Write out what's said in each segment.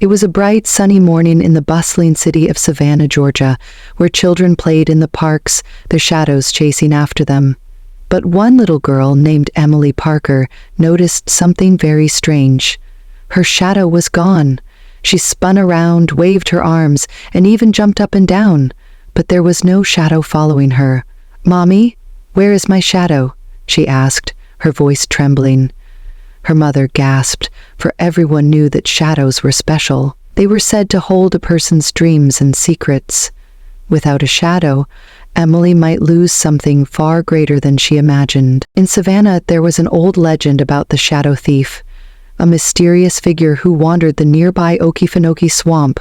It was a bright, sunny morning in the bustling city of Savannah, Georgia, where children played in the parks, their shadows chasing after them. But one little girl named Emily Parker noticed something very strange. Her shadow was gone. She spun around, waved her arms, and even jumped up and down, but there was no shadow following her. "Mommy, where is my shadow?" she asked, her voice trembling. Her mother gasped, for everyone knew that shadows were special. They were said to hold a person's dreams and secrets. Without a shadow, Emily might lose something far greater than she imagined. In Savannah, there was an old legend about the shadow thief, a mysterious figure who wandered the nearby Okefenokee swamp.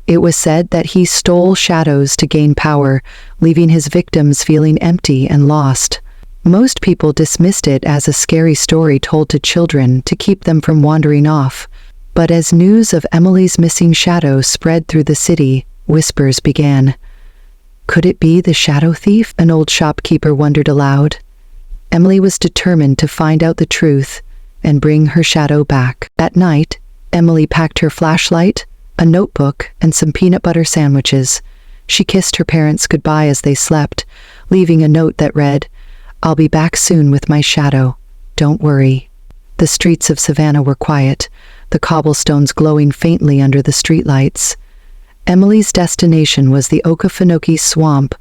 It was said that he stole shadows to gain power, leaving his victims feeling empty and lost. Most people dismissed it as a scary story told to children to keep them from wandering off. But as news of Emily's missing shadow spread through the city, whispers began. Could it be the shadow thief? An old shopkeeper wondered aloud. Emily was determined to find out the truth and bring her shadow back. At night, Emily packed her flashlight, a notebook, and some peanut butter sandwiches. She kissed her parents goodbye as they slept, leaving a note that read, "I'll be back soon with my shadow. Don't worry." The streets of Savannah were quiet, the cobblestones glowing faintly under the streetlights. Emily's destination was the Okefenokee swamp,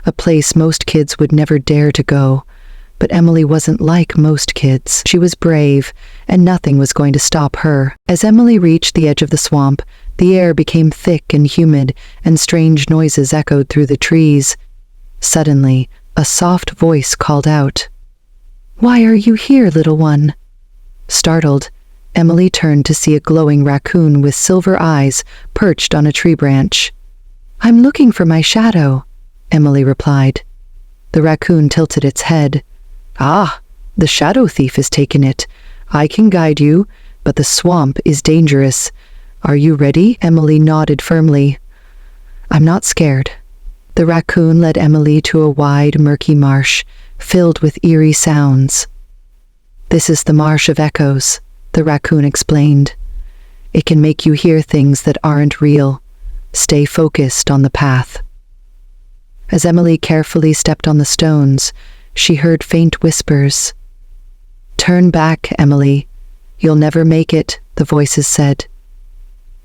a place most kids would never dare to go. But Emily wasn't like most kids. She was brave, and nothing was going to stop her. As Emily reached the edge of the swamp, the air became thick and humid, and strange noises echoed through the trees. Suddenly, a soft voice called out, "Why are you here, little one?" Startled, Emily turned to see a glowing raccoon with silver eyes perched on a tree branch. "I'm looking for my shadow," Emily replied. The raccoon tilted its head. "Ah, the shadow thief has taken it. I can guide you, but the swamp is dangerous. Are you ready?" Emily nodded firmly. "I'm not scared." The raccoon led Emily to a wide, murky marsh, filled with eerie sounds. "This is the Marsh of Echoes," the raccoon explained. "It can make you hear things that aren't real. Stay focused on the path." As Emily carefully stepped on the stones, she heard faint whispers. "Turn back, Emily. You'll never make it," the voices said.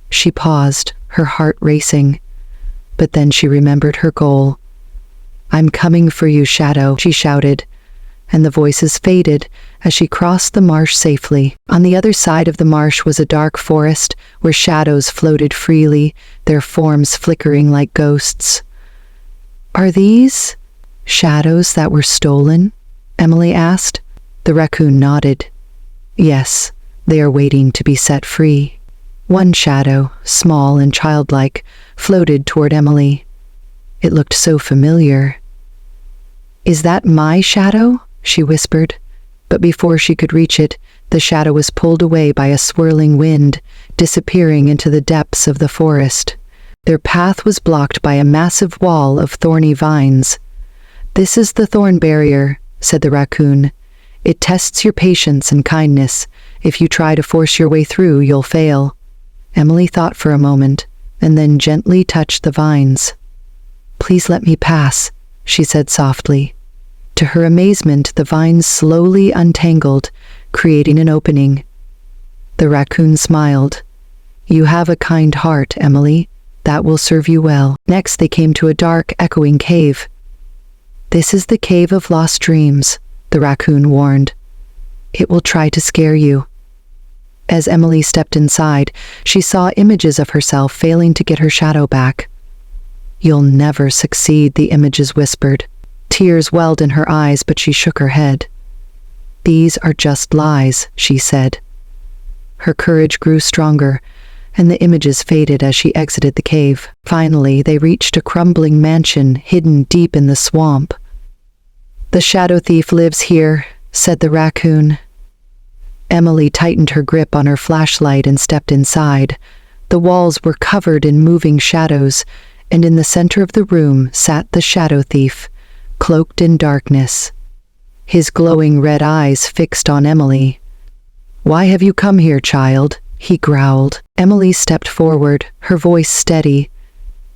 She paused, her heart racing. But then she remembered her goal. "I'm coming for you, Shadow," she shouted, and the voices faded as she crossed the marsh safely. On the other side of the marsh was a dark forest where shadows floated freely, their forms flickering like ghosts. "Are these shadows that were stolen?" Emily asked. The raccoon nodded. "Yes, they are waiting to be set free." One shadow, small and childlike, floated toward Emily. It looked so familiar. "Is that my shadow?" she whispered. But before she could reach it, the shadow was pulled away by a swirling wind, disappearing into the depths of the forest. Their path was blocked by a massive wall of thorny vines. "This is the thorn barrier," said the raccoon. "It tests your patience and kindness. If you try to force your way through, you'll fail." Emily thought for a moment, and then gently touched the vines. "Please let me pass," she said softly. To her amazement, the vines slowly untangled, creating an opening. The raccoon smiled. "You have a kind heart, Emily. That will serve you well." Next, they came to a dark, echoing cave. "This is the Cave of Lost Dreams," the raccoon warned. "It will try to scare you." As Emily stepped inside, she saw images of herself failing to get her shadow back. "You'll never succeed," the images whispered. Tears welled in her eyes, but she shook her head. "These are just lies," she said. Her courage grew stronger, and the images faded as she exited the cave. Finally, they reached a crumbling mansion hidden deep in the swamp. "The shadow thief lives here," said the raccoon. Emily tightened her grip on her flashlight and stepped inside. The walls were covered in moving shadows, and in the center of the room sat the shadow thief, cloaked in darkness. His glowing red eyes fixed on Emily. "Why have you come here, child?" he growled. Emily stepped forward, her voice steady.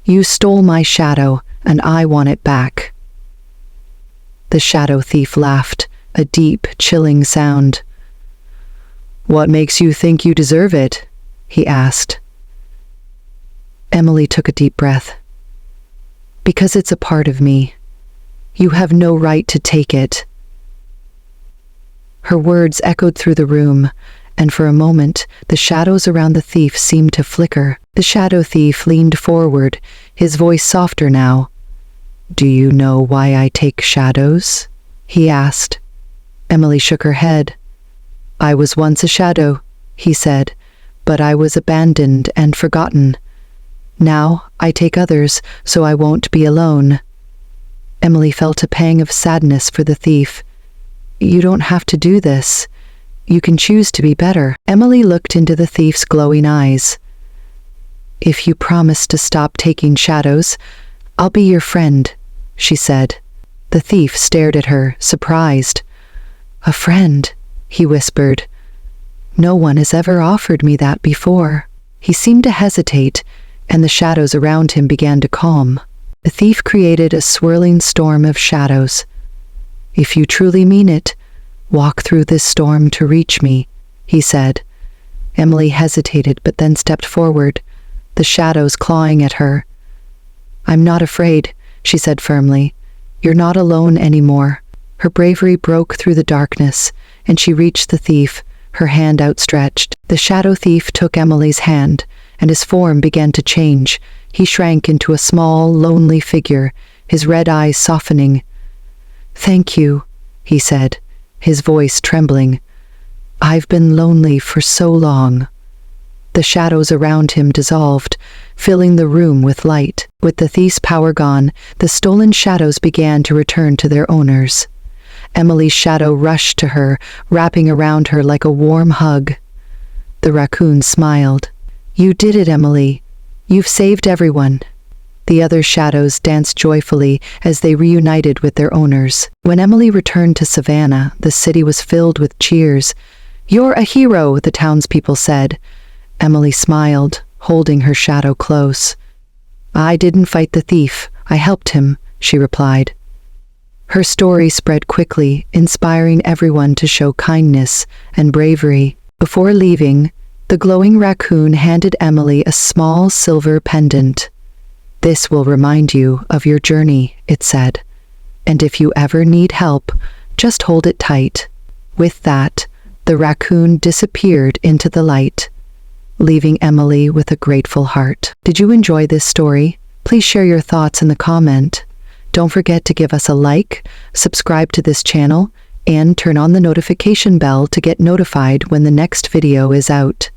"You stole my shadow, and I want it back." The shadow thief laughed, a deep, chilling sound. "What makes you think you deserve it?" he asked. Emily took a deep breath. "Because it's a part of me. You have no right to take it." Her words echoed through the room, and for a moment, the shadows around the thief seemed to flicker. The shadow thief leaned forward, his voice softer now. "Do you know why I take shadows?" he asked. Emily shook her head. "I was once a shadow," he said, "but I was abandoned and forgotten. Now I take others so I won't be alone." Emily felt a pang of sadness for the thief. "You don't have to do this. You can choose to be better." Emily looked into the thief's glowing eyes. "If you promise to stop taking shadows, I'll be your friend," she said. The thief stared at her, surprised. "A friend," he whispered. "No one has ever offered me that before." He seemed to hesitate, and the shadows around him began to calm. The thief created a swirling storm of shadows. "If you truly mean it, walk through this storm to reach me," he said. Emily hesitated but then stepped forward, the shadows clawing at her. "I'm not afraid," she said firmly. "You're not alone anymore." Her bravery broke through the darkness, and she reached the thief, her hand outstretched. The shadow thief took Emily's hand, and his form began to change. He shrank into a small, lonely figure, his red eyes softening. "Thank you," he said, his voice trembling. "I've been lonely for so long." The shadows around him dissolved, filling the room with light. With the thief's power gone, the stolen shadows began to return to their owners. Emily's shadow rushed to her, wrapping around her like a warm hug. The raccoon smiled. "You did it, Emily. You've saved everyone." The other shadows danced joyfully as they reunited with their owners. When Emily returned to Savannah, the city was filled with cheers. "You're a hero," the townspeople said. Emily smiled, holding her shadow close. "I didn't fight the thief. I helped him," she replied. Her story spread quickly, inspiring everyone to show kindness and bravery. Before leaving, the glowing raccoon handed Emily a small silver pendant. "This will remind you of your journey," it said. "And if you ever need help, just hold it tight." With that, the raccoon disappeared into the light, leaving Emily with a grateful heart. Did you enjoy this story? Please share your thoughts in the comment. Don't forget to give us a like, subscribe to this channel, and turn on the notification bell to get notified when the next video is out.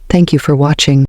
Thank you for watching.